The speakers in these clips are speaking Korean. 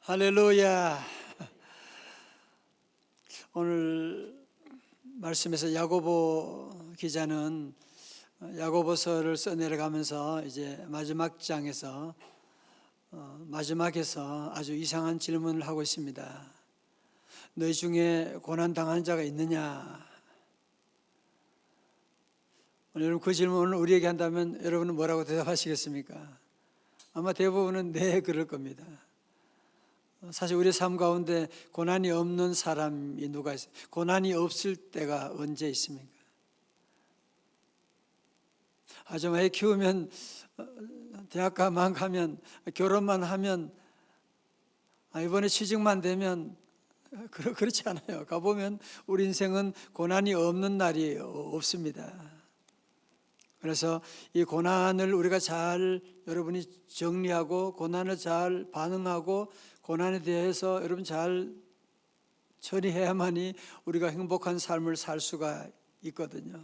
할렐루야. 오늘 말씀에서 야고보 기자는 야고보서를 써내려가면서 이제 마지막 장에서 마지막에서 아주 이상한 질문을 하고 있습니다. 너희 중에 고난 당한 자가 있느냐? 여러분, 그 질문을 우리에게 한다면 여러분은 뭐라고 대답하시겠습니까? 아마 대부분은 네, 그럴 겁니다. 사실 우리 삶 가운데 고난이 없는 사람이 누가 있어요? 고난이 없을 때가 언제 있습니까? 아주 애 키우면, 대학가만 가면, 결혼만 하면, 이번에 취직만 되면, 그렇지 않아요. 가보면 우리 인생은 고난이 없는 날이 없습니다. 그래서 이 고난을 우리가 잘 여러분이 정리하고 고난을 잘 반응하고 고난에 대해서 여러분 잘 처리해야만이 우리가 행복한 삶을 살 수가 있거든요.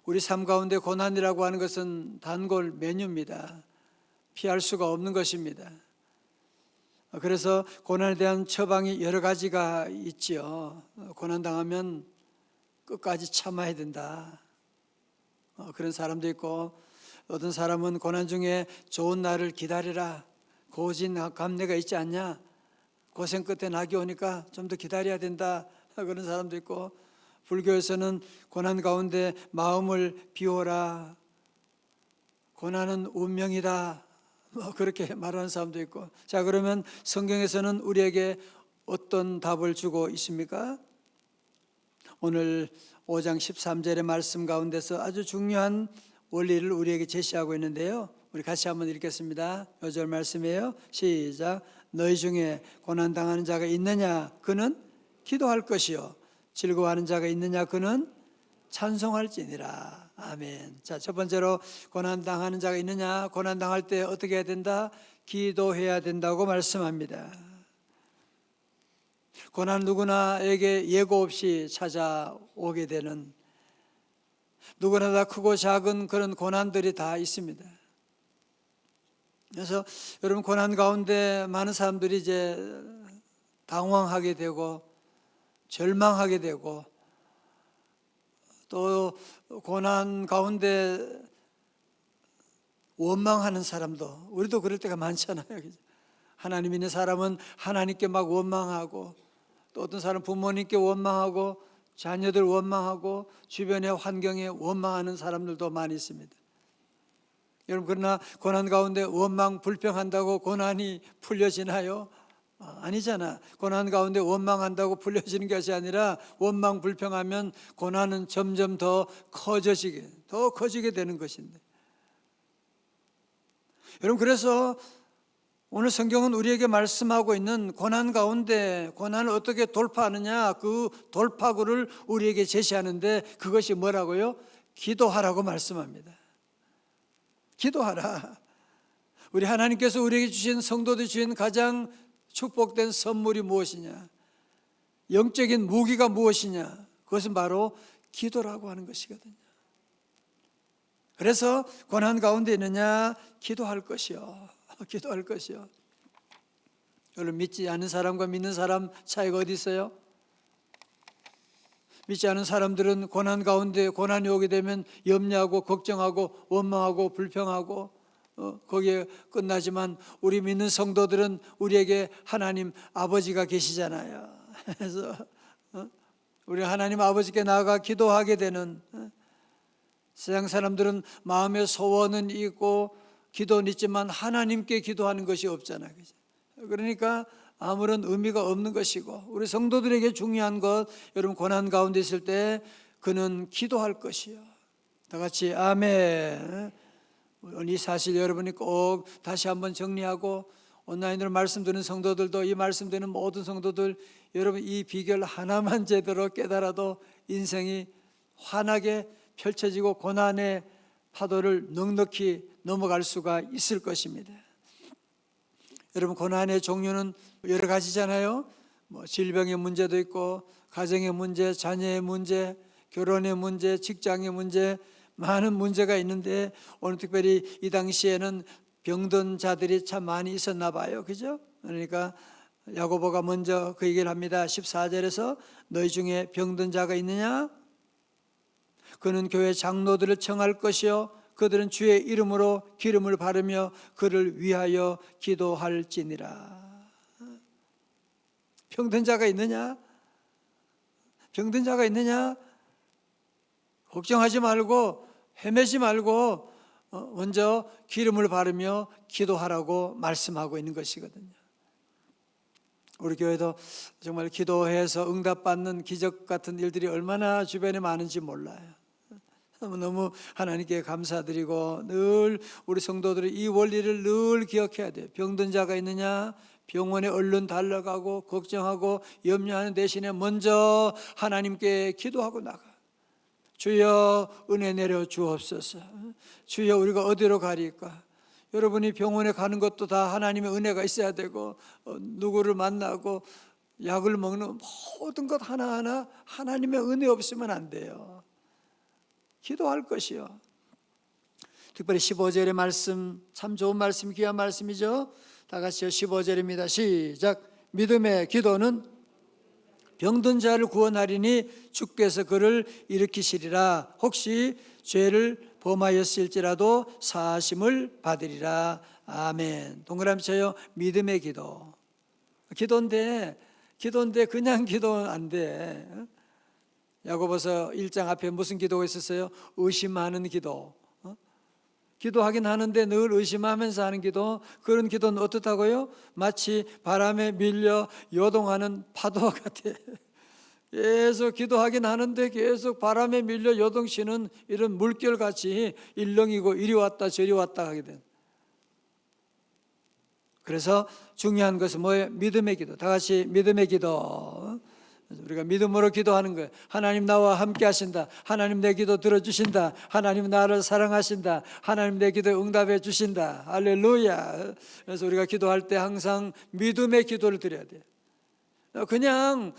우리 삶 가운데 고난이라고 하는 것은 단골 메뉴입니다. 피할 수가 없는 것입니다. 그래서 고난에 대한 처방이 여러 가지가 있지요. 고난당하면 끝까지 참아야 된다. 그런 사람도 있고, 어떤 사람은 고난 중에 좋은 날을 기다리라, 고진 감래가 있지 않냐, 고생 끝에 낙이 오니까 좀 더 기다려야 된다, 그런 사람도 있고, 불교에서는 고난 가운데 마음을 비워라, 고난은 운명이다, 그렇게 말하는 사람도 있고. 자, 그러면 성경에서는 우리에게 어떤 답을 주고 있습니까? 오늘 5장 13절의 말씀 가운데서 아주 중요한 원리를 우리에게 제시하고 있는데요, 우리 같이 한번 읽겠습니다. 5절 말씀이에요. 시작. 너희 중에 고난당하는 자가 있느냐? 그는 기도할 것이요, 즐거워하는 자가 있느냐? 그는 찬송할지니라. 아멘. 자, 첫 번째로 고난당하는 자가 있느냐? 고난당할 때 어떻게 해야 된다? 기도해야 된다고 말씀합니다. 고난 누구나에게 예고 없이 찾아오게 되는, 누구나 다 크고 작은 그런 고난들이 다 있습니다. 그래서 여러분, 고난 가운데 많은 사람들이 이제 당황하게 되고 절망하게 되고, 또 고난 가운데 원망하는 사람도, 우리도 그럴 때가 많잖아요. 하나님 있는 사람은 하나님께 막 원망하고, 또 어떤 사람 부모님께 원망하고, 자녀들 원망하고, 주변의 환경에 원망하는 사람들도 많이 있습니다. 여러분, 그러나 고난 가운데 원망 불평한다고 고난이 풀려지나요? 아니잖아. 고난 가운데 원망한다고 풀려지는 것이 아니라, 원망 불평하면 고난은 점점 더 커지게 되는 것인데. 여러분, 그래서 오늘 성경은 우리에게 말씀하고 있는 고난 가운데 고난을 어떻게 돌파하느냐, 그 돌파구를 우리에게 제시하는데, 그것이 뭐라고요? 기도하라고 말씀합니다. 기도하라. 우리 하나님께서 우리에게 주신, 성도들이 주신 가장 축복된 선물이 무엇이냐, 영적인 무기가 무엇이냐, 그것은 바로 기도라고 하는 것이거든요. 그래서 고난 가운데 있느냐? 기도할 것이요, 기도할 것이요. 여러분, 믿지 않는 사람과 믿는 사람 차이가 어디 있어요? 믿지 않은 사람들은 고난 가운데 고난이 오게 되면 염려하고 걱정하고 원망하고 불평하고 거기에 끝나지만, 우리 믿는 성도들은 우리에게 하나님 아버지가 계시잖아요. 그래서 우리 하나님 아버지께 나아가 기도하게 되는, 세상 사람들은 마음의 소원은 있고 기도는 있지만 하나님께 기도하는 것이 없잖아요. 그러니까 아무런 의미가 없는 것이고, 우리 성도들에게 중요한 것, 여러분, 고난 가운데 있을 때 그는 기도할 것이요. 다 같이 아멘. 이 사실 여러분이 꼭 다시 한번 정리하고, 온라인으로 말씀 듣는 성도들도, 이 말씀 듣는 모든 성도들, 여러분, 이 비결 하나만 제대로 깨달아도 인생이 환하게 펼쳐지고 고난의 파도를 넉넉히 넘어갈 수가 있을 것입니다. 여러분, 고난의 종류는 여러 가지잖아요. 질병의 문제도 있고, 가정의 문제, 자녀의 문제, 결혼의 문제, 직장의 문제, 많은 문제가 있는데, 오늘 특별히 이 당시에는 병든 자들이 참 많이 있었나 봐요. 그죠? 그러니까 야고보가 먼저 그 얘기를 합니다. 14절에서 너희 중에 병든 자가 있느냐? 그는 교회 장로들을 청할 것이요 그들은 주의 이름으로 기름을 바르며 그를 위하여 기도할지니라. 병든 자가 있느냐? 병든 자가 있느냐? 걱정하지 말고 헤매지 말고 먼저 기름을 바르며 기도하라고 말씀하고 있는 것이거든요. 우리 교회도 정말 기도해서 응답받는 기적 같은 일들이 얼마나 주변에 많은지 몰라요. 너무 하나님께 감사드리고 늘 우리 성도들이 이 원리를 늘 기억해야 돼요. 병든 자가 있느냐? 병원에 얼른 달려가고 걱정하고 염려하는 대신에 먼저 하나님께 기도하고 나가. 주여 은혜 내려 주옵소서. 주여 우리가 어디로 가리까? 여러분이 병원에 가는 것도 다 하나님의 은혜가 있어야 되고 누구를 만나고 약을 먹는 모든 것 하나하나 하나님의 은혜 없으면 안 돼요. 기도할 것이요. 특별히 15절의 말씀 참 좋은 말씀, 귀한 말씀이죠. 다 같이요. 15절입니다. 시작. 믿음의 기도는 병든 자를 구원하리니 주께서 그를 일으키시리라. 혹시 죄를 범하였을지라도 사하심을 받으리라. 아멘. 동그라미 쳐요. 믿음의 기도. 기도인데 그냥 기도는 안 돼. 야고보서 1장 앞에 무슨 기도가 있었어요? 의심하는 기도. 기도하긴 하는데 늘 의심하면서 하는 기도. 그런 기도는 어떻다고요? 마치 바람에 밀려 요동하는 파도와 같아. 계속 기도하긴 하는데 계속 바람에 밀려 요동치는 이런 물결같이 일렁이고 이리 왔다 저리 왔다 하게 된. 그래서 중요한 것은 뭐예요? 믿음의 기도. 다 같이 믿음의 기도. 우리가 믿음으로 기도하는 거예요. 하나님 나와 함께 하신다. 하나님 내 기도 들어주신다. 하나님 나를 사랑하신다. 하나님 내 기도에 응답해 주신다. 할렐루야. 그래서 우리가 기도할 때 항상 믿음의 기도를 드려야 돼요. 그냥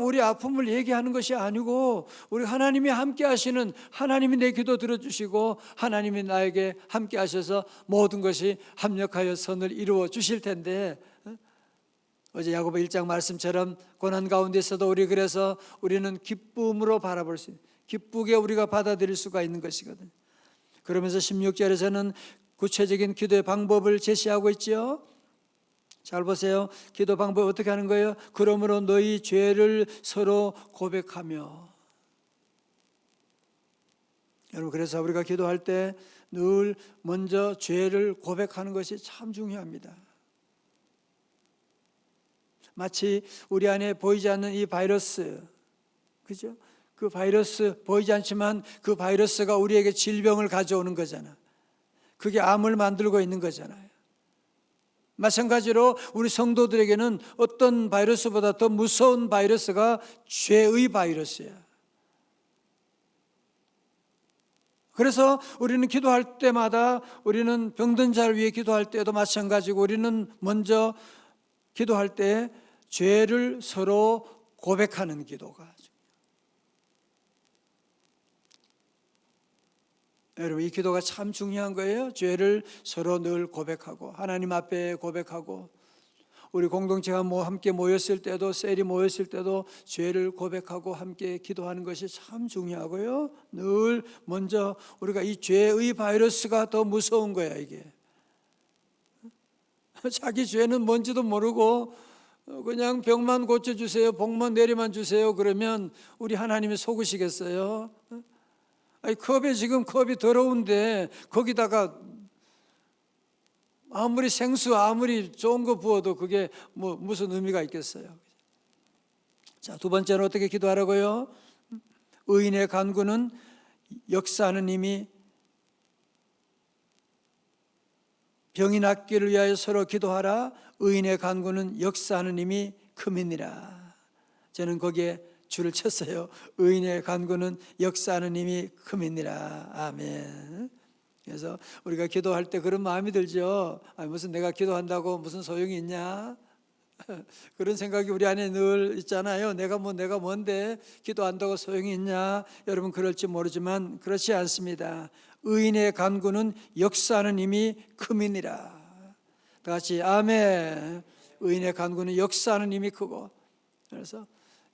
우리 아픔을 얘기하는 것이 아니고 우리 하나님이 함께 하시는, 하나님이 내 기도 들어주시고 하나님이 나에게 함께 하셔서 모든 것이 합력하여 선을 이루어 주실 텐데, 어제 야고보 1장 말씀처럼 고난 가운데서도 그래서 우리는 기쁨으로 바라볼 수 있는, 기쁘게 우리가 받아들일 수가 있는 것이거든요. 그러면서 16절에서는 구체적인 기도의 방법을 제시하고 있죠. 잘 보세요. 기도 방법 어떻게 하는 거예요? 그러므로 너희 죄를 서로 고백하며. 여러분, 그래서 우리가 기도할 때 늘 먼저 죄를 고백하는 것이 참 중요합니다. 마치 우리 안에 보이지 않는 이 바이러스, 그죠? 그 바이러스 보이지 않지만 그 바이러스가 우리에게 질병을 가져오는 거잖아. 그게 암을 만들고 있는 거잖아요. 마찬가지로 우리 성도들에게는 어떤 바이러스보다 더 무서운 바이러스가 죄의 바이러스야. 그래서 우리는 기도할 때마다, 우리는 병든 자를 위해 기도할 때도 마찬가지고, 우리는 먼저 기도할 때 죄를 서로 고백하는 기도가. 여러분, 이 기도가 참 중요한 거예요. 죄를 서로 늘 고백하고, 하나님 앞에 고백하고, 우리 공동체가 함께 모였을 때도, 셀이 모였을 때도 죄를 고백하고 함께 기도하는 것이 참 중요하고요. 늘 먼저 우리가 이 죄의 바이러스가 더 무서운 거야, 이게. 자기 죄는 뭔지도 모르고 그냥 병만 고쳐주세요, 복만 내리만 주세요 그러면 우리 하나님이 속으시겠어요? 아니, 컵이 더러운데 거기다가 아무리 생수, 아무리 좋은 거 부어도 그게 무슨 의미가 있겠어요? 자, 두 번째는 어떻게 기도하라고요? 의인의 간구는 역사하는 힘이, 병이 낫기를 위하여 서로 기도하라. 의인의 간구는 역사하는 힘이 큼이니라. 저는 거기에 줄을 쳤어요. 의인의 간구는 역사하는 힘이 큼이니라. 아멘. 그래서 우리가 기도할 때 그런 마음이 들죠. 무슨 내가 기도한다고 무슨 소용이 있냐? 그런 생각이 우리 안에 늘 있잖아요. 내가 뭔데 기도한다고 소용이 있냐? 여러분, 그럴지 모르지만 그렇지 않습니다. 의인의 간구는 역사하는 힘이 큼이니라. 다 같이 아멘. 의인의 간구는 역사하는 힘이 크고, 그래서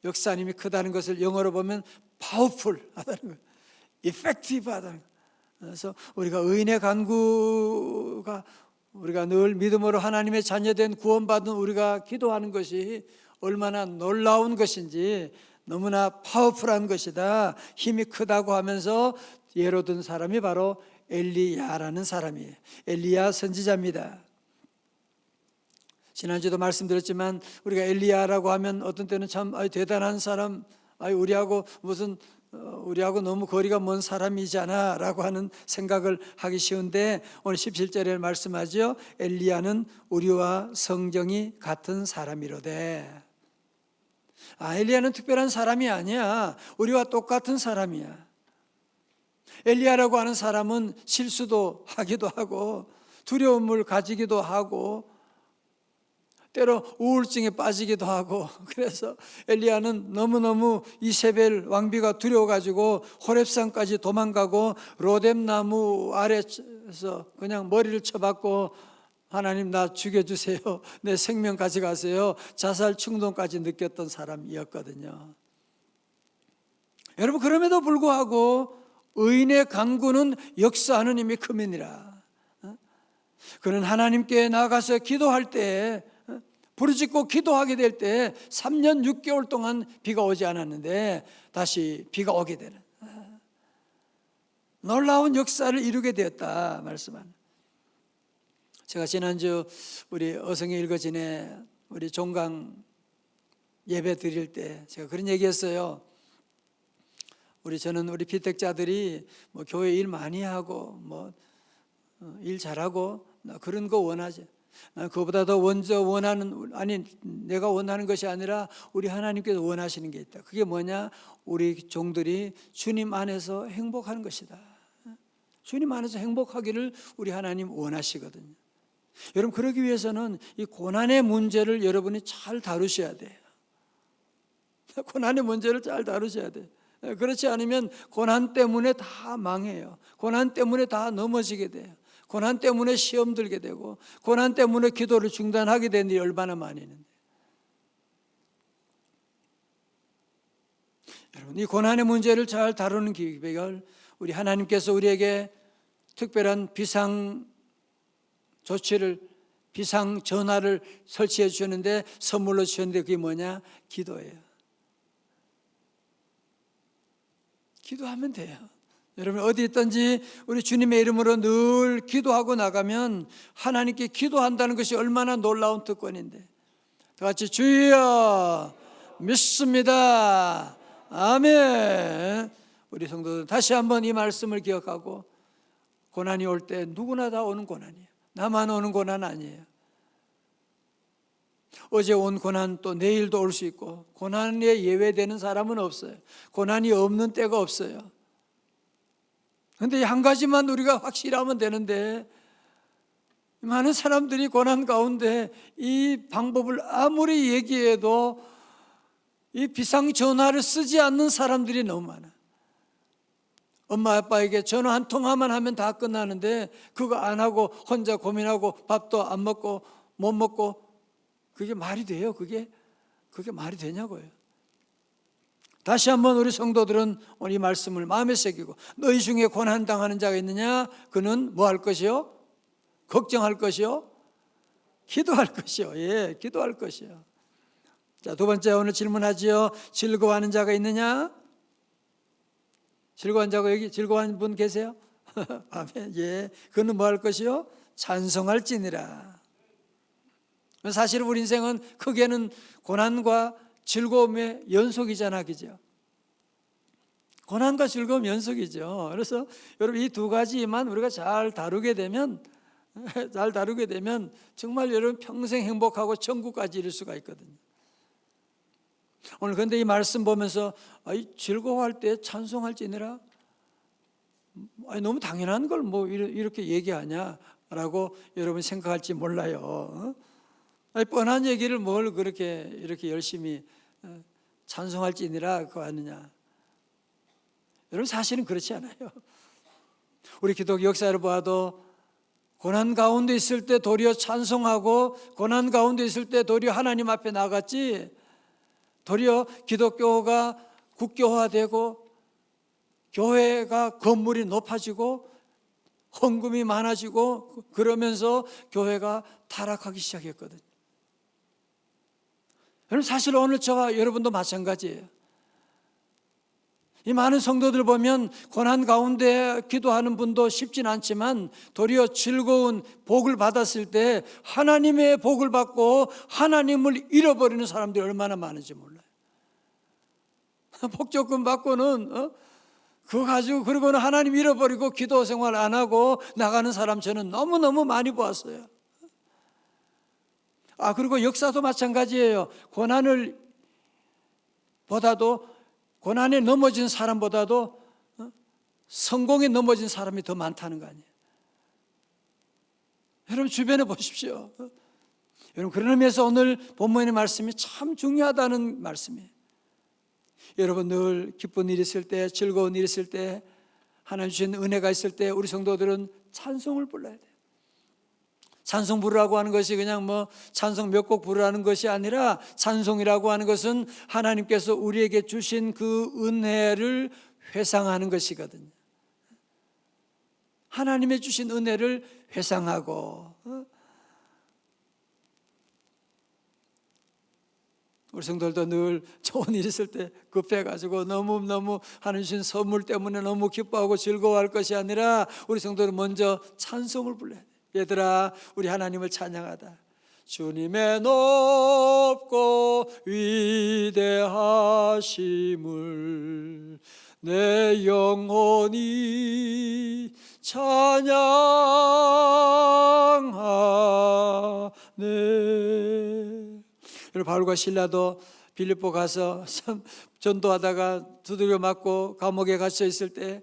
역사하는 힘이 크다는 것을 영어로 보면 powerful하다는 거예요. effective하다는 거예요. 그래서 우리가 의인의 간구가 우리가 늘 믿음으로 하나님의 자녀된 구원받은 우리가 기도하는 것이 얼마나 놀라운 것인지, 너무나 파워풀한 것이다, 힘이 크다고 하면서 예로 든 사람이 바로 엘리야라는 사람이에요. 엘리야 선지자입니다. 지난주도 말씀드렸지만 우리가 엘리야라고 하면 어떤 때는 참 대단한 사람, 우리하고 너무 거리가 먼 사람이잖아 라고 하는 생각을 하기 쉬운데, 오늘 17절에 말씀하죠. 엘리야는 우리와 성정이 같은 사람이로되. 엘리야는 특별한 사람이 아니야. 우리와 똑같은 사람이야. 엘리야라고 하는 사람은 실수도 하기도 하고 두려움을 가지기도 하고 때로 우울증에 빠지기도 하고, 그래서 엘리야는 너무너무 이세벨 왕비가 두려워가지고 호렙산까지 도망가고 로뎀나무 아래에서 그냥 머리를 쳐박고 하나님 나 죽여주세요, 내 생명 가져가세요, 자살 충동까지 느꼈던 사람이었거든요. 여러분, 그럼에도 불구하고 의인의 간구는 역사하는 힘이 큼이니라. 그는 하나님께 나가서 기도할 때, 부르짖고 기도하게 될 때 3년 6개월 동안 비가 오지 않았는데 다시 비가 오게 되는 놀라운 역사를 이루게 되었다 말씀하는. 제가 지난주 우리 어성에 읽어지네 우리 종강 예배 드릴 때 제가 그런 얘기했어요. 저는 우리 피택자들이 뭐 교회 일 많이 하고 뭐 일 잘하고 그런 거 원하지. 그보다 더 먼저 원하는, 내가 원하는 것이 아니라 우리 하나님께서 원하시는 게 있다. 그게 뭐냐? 우리 종들이 주님 안에서 행복하는 것이다. 주님 안에서 행복하기를 우리 하나님 원하시거든요. 여러분, 그러기 위해서는 이 고난의 문제를 여러분이 잘 다루셔야 돼요. 고난의 문제를 잘 다루셔야 돼요. 그렇지 않으면 고난 때문에 다 망해요. 고난 때문에 다 넘어지게 돼요. 고난 때문에 시험 들게 되고, 고난 때문에 기도를 중단하게 되는 일이 얼마나 많이 있는데. 여러분, 이 고난의 문제를 잘 다루는 기획을 우리 하나님께서 우리에게 특별한 비상 조치를, 비상 전화를 설치해 주셨는데, 선물로 주셨는데 그게 뭐냐? 기도예요. 기도하면 돼요. 여러분, 어디 있든지 우리 주님의 이름으로 늘 기도하고 나가면 하나님께 기도한다는 것이 얼마나 놀라운 특권인데, 다 같이 주여 믿습니다, 아멘. 우리 성도들 다시 한번 이 말씀을 기억하고, 고난이 올 때 누구나 다 오는 고난이에요. 나만 오는 고난 아니에요. 어제 온 고난 또 내일도 올 수 있고, 고난에 예외되는 사람은 없어요. 고난이 없는 때가 없어요. 그런데 한 가지만 우리가 확실하면 되는데, 많은 사람들이 고난 가운데 이 방법을 아무리 얘기해도 이 비상전화를 쓰지 않는 사람들이 너무 많아. 엄마 아빠에게 전화 한 통화만 하면 다 끝나는데 그거 안 하고 혼자 고민하고 밥도 안 먹고 못 먹고, 그게 말이 돼요? 그게 말이 되냐고요. 다시 한번 우리 성도들은 오늘 이 말씀을 마음에 새기고, 너희 중에 고난당하는 자가 있느냐? 그는 뭐 할 것이요? 걱정할 것이요? 기도할 것이요. 예, 기도할 것이요. 자, 두 번째 오늘 질문하지요. 즐거워하는 자가 있느냐? 즐거워하는 자가 여기 즐거워하는 분 계세요? 아멘. 예, 그는 뭐 할 것이요? 찬송할지니라. 사실 우리 인생은 크게는 고난과 즐거움의 연속이잖아, 그죠? 고난과 즐거움 연속이죠. 그래서 여러분, 이 두 가지만 우리가 잘 다루게 되면 정말 여러분 평생 행복하고 천국까지 이룰 수가 있거든요. 오늘 그런데 이 말씀 보면서 즐거워할 때 찬송할지니라, 너무 당연한 걸 뭐 이렇게 얘기하냐라고 여러분 생각할지 몰라요. 뻔한 얘기를 뭘 이렇게 열심히 찬송할지니라 그거 하느냐. 여러분, 사실은 그렇지 않아요. 우리 기독교 역사를 봐도 고난 가운데 있을 때 도리어 찬송하고 고난 가운데 있을 때 도리어 하나님 앞에 나갔지, 도리어 기독교가 국교화되고 교회가 건물이 높아지고 헌금이 많아지고 그러면서 교회가 타락하기 시작했거든요. 여러분, 사실 오늘 저와 여러분도 마찬가지예요. 이 많은 성도들 보면 고난 가운데 기도하는 분도 쉽진 않지만 도리어 즐거운 복을 받았을 때 하나님의 복을 받고 하나님을 잃어버리는 사람들이 얼마나 많은지 몰라요. 복적금 받고는 그거 가지고 그러고는 하나님 잃어버리고 기도 생활 안 하고 나가는 사람 저는 너무너무 많이 보았어요. 그리고 역사도 마찬가지예요. 고난에 넘어진 사람보다도 성공에 넘어진 사람이 더 많다는 거 아니에요. 여러분 주변에 보십시오. 여러분, 그런 의미에서 오늘 본문의 말씀이 참 중요하다는 말씀이에요. 여러분, 늘 기쁜 일 있을 때, 즐거운 일 있을 때, 하나님 주신 은혜가 있을 때 우리 성도들은 찬송을 불러야 돼요. 찬송 부르라고 하는 것이 그냥 찬송 몇 곡 부르라는 것이 아니라, 찬송이라고 하는 것은 하나님께서 우리에게 주신 그 은혜를 회상하는 것이거든요. 하나님의 주신 은혜를 회상하고, 우리 성도들도 늘 좋은 일 있을 때 급해가지고 너무 하나님 주신 선물 때문에 너무 기뻐하고 즐거워할 것이 아니라 우리 성도들은 먼저 찬송을 불러야 돼요. 얘들아, 우리 하나님을 찬양하다. 주님의 높고 위대하심을 내 영혼이 찬양하네. 바울과 실라도 빌립보 가서 참 전도하다가 두들겨 맞고 감옥에 갇혀 있을 때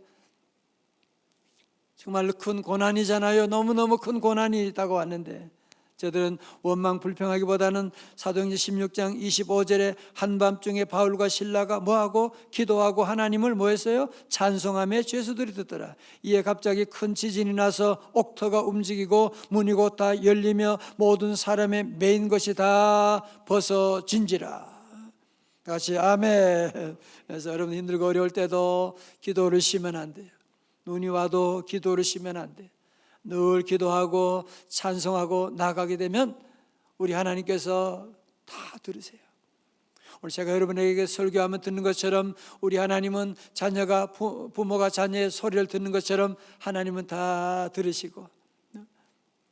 정말로 큰 고난이잖아요. 너무너무 큰 고난이 다가왔는데 저들은 원망 불평하기보다는 사도행전 16장 25절에 한밤중에 바울과 실라가 뭐하고 기도하고 하나님을 뭐했어요? 찬송하며 죄수들이 듣더라. 이에 갑자기 큰 지진이 나서 옥터가 움직이고 문이 곧 다 열리며 모든 사람의 매인 것이 다 벗어진지라. 같이 아멘. 그래서 여러분, 힘들고 어려울 때도 기도를 쉬면 안 돼요. 눈이 와도 기도를 쉬면 안 돼요. 늘 기도하고 찬송하고 나가게 되면 우리 하나님께서 다 들으세요. 오늘 제가 여러분에게 설교하면 듣는 것처럼 우리 하나님은 부모가 자녀의 소리를 듣는 것처럼 하나님은 다 들으시고,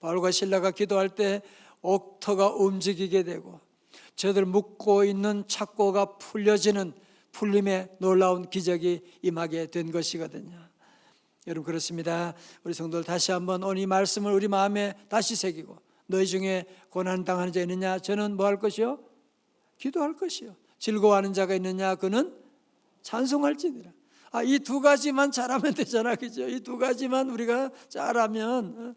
바울과 실라가 기도할 때 옥터가 움직이게 되고 저들 묶고 있는 착고가 풀려지는 풀림의 놀라운 기적이 임하게 된 것이거든요. 여러분, 그렇습니다. 우리 성도들 다시 한번 오늘 이 말씀을 우리 마음에 다시 새기고, 너희 중에 고난 당하는 자 있느냐? 저는 뭐 할 것이요? 기도할 것이요. 즐거워하는 자가 있느냐? 그는 찬송할지니라. 이 두 가지만 잘하면 되잖아, 그죠? 이 두 가지만 우리가 잘하면,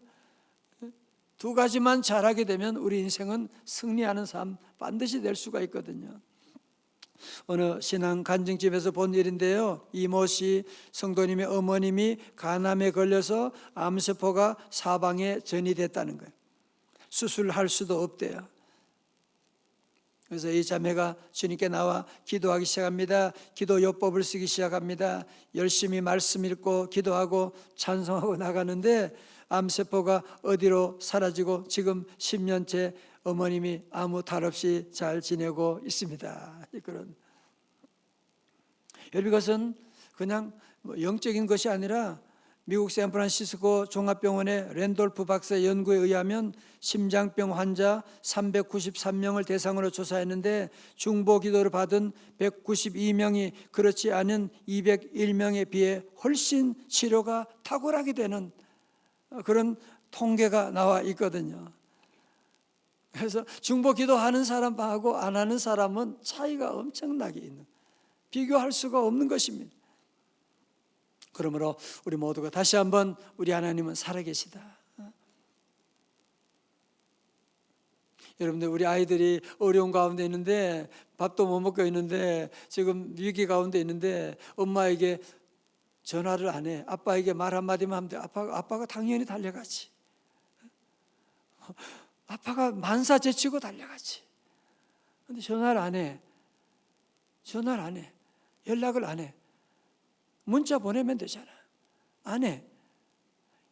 두 가지만 잘하게 되면 우리 인생은 승리하는 삶 반드시 될 수가 있거든요. 어느 신앙 간증집에서 본 일인데요, 이모씨 성도님의 어머님이 간암에 걸려서 암세포가 사방에 전이됐다는 거예요. 수술할 수도 없대요. 그래서 이 자매가 주님께 나와 기도하기 시작합니다. 기도 요법을 쓰기 시작합니다. 열심히 말씀 읽고 기도하고 찬송하고 나가는데 암세포가 어디로 사라지고 지금 10년째 어머님이 아무 탈 없이 잘 지내고 있습니다. 그런, 여러분, 이것은 그냥 영적인 것이 아니라 미국 샌프란시스코 종합병원의 랜돌프 박사의 연구에 의하면 심장병 환자 393명을 대상으로 조사했는데 중보 기도를 받은 192명이 그렇지 않은 201명에 비해 훨씬 치료가 탁월하게 되는 그런 통계가 나와 있거든요. 그래서 중보 기도하는 사람하고 안 하는 사람은 차이가 엄청나게 있는, 비교할 수가 없는 것입니다. 그러므로 우리 모두가 다시 한번 우리 하나님은 살아계시다. 여러분들, 우리 아이들이 어려운 가운데 있는데 밥도 못 먹고 있는데 지금 위기 가운데 있는데 엄마에게 전화를 안 해. 아빠에게 말 한마디만 하면 돼. 아빠가 당연히 달려가지. 아빠가 만사 제치고 달려가지. 근데 전화를 안 해. 전화를 안 해. 연락을 안 해. 문자 보내면 되잖아. 안 해.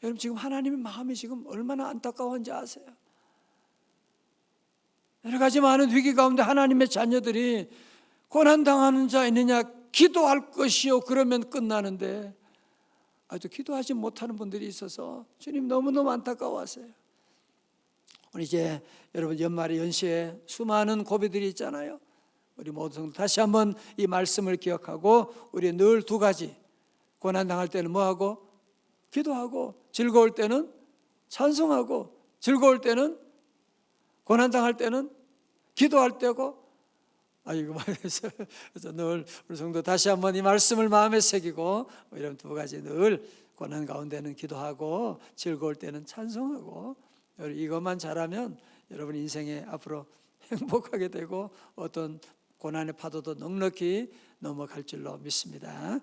여러분 지금 하나님의 마음이 지금 얼마나 안타까운지 아세요? 여러 가지 많은 위기 가운데 하나님의 자녀들이 고난당하는 자 있느냐 기도할 것이요 그러면 끝나는데 아주 기도하지 못하는 분들이 있어서 주님 너무너무 안타까워하세요. 오늘 이제 여러분 연말에 연시에 수많은 고비들이 있잖아요. 우리 모두 성도 다시 한번 이 말씀을 기억하고 우리 늘 두 가지, 고난당할 때는 뭐하고? 기도하고, 즐거울 때는 찬송하고, 즐거울 때는 고난당할 때는 기도할 때고. 이거 말해서 늘 우리 성도 다시 한번 이 말씀을 마음에 새기고 이런 두 가지 늘 고난 가운데는 기도하고 즐거울 때는 찬송하고 이것만 잘하면 여러분 인생에 앞으로 행복하게 되고 어떤 고난의 파도도 넉넉히 넘어갈 줄로 믿습니다.